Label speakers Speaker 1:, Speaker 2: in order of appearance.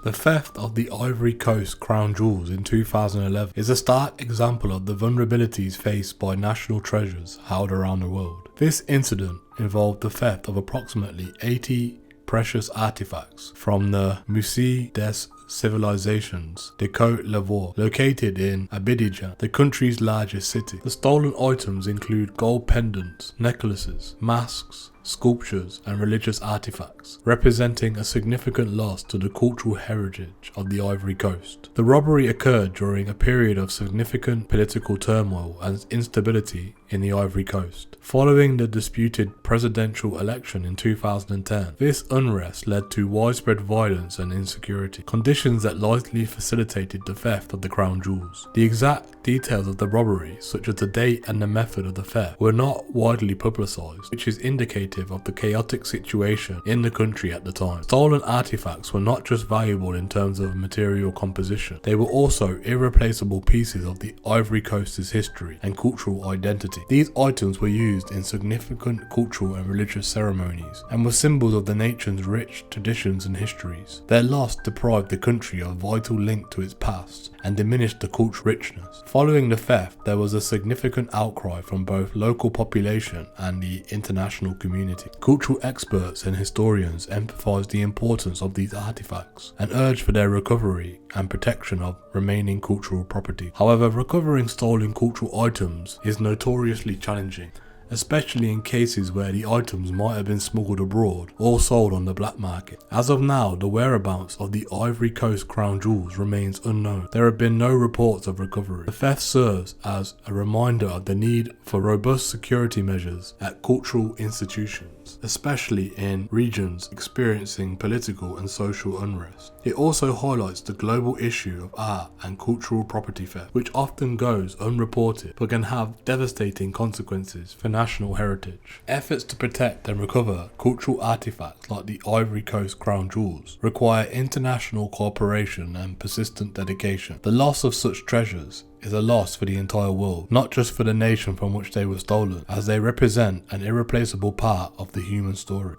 Speaker 1: The theft of the Ivory Coast crown jewels in 2011 is a stark example of the vulnerabilities faced by national treasures held around the world. This incident involved the theft of approximately 80 precious artifacts from the Musée des Civilisations de Côte d'Ivoire, located in Abidjan, the country's largest city. The stolen items include gold pendants, necklaces, masks, sculptures, and religious artifacts, representing a significant loss to the cultural heritage of the Ivory Coast. The robbery occurred during a period of significant political turmoil and instability in the Ivory Coast. Following the disputed presidential election in 2010, this unrest led to widespread violence and insecurity, conditions that likely facilitated the theft of the crown jewels. The exact details of the robbery, such as the date and the method of the theft, were not widely publicized, which is indicative of the chaotic situation in the country at the time. Stolen artifacts were not just valuable in terms of material composition, they were also irreplaceable pieces of the Ivory Coast's history and cultural identity. These items were used in significant cultural and religious ceremonies and were symbols of the nation's rich traditions and histories. Their loss deprived the country of a vital link to its past and diminished the cultural richness. Following the theft, there was a significant outcry from both local population and the international community. Cultural experts and historians emphasized the importance of these artifacts and urged for their recovery and protection of remaining cultural property. However, recovering stolen cultural items is notoriously challenging, especially in cases where the items might have been smuggled abroad or sold on the black market. As of now, the whereabouts of the Ivory Coast crown jewels remains unknown. There have been no reports of recovery. The theft serves as a reminder of the need for robust security measures at cultural institutions, especially in regions experiencing political and social unrest. It also highlights the global issue of art and cultural property theft, which often goes unreported but can have devastating consequences for national heritage. Efforts to protect and recover cultural artifacts like the Ivory Coast crown jewels require international cooperation and persistent dedication. The loss of such treasures is a loss for the entire world, not just for the nation from which they were stolen, as they represent an irreplaceable part of the human story.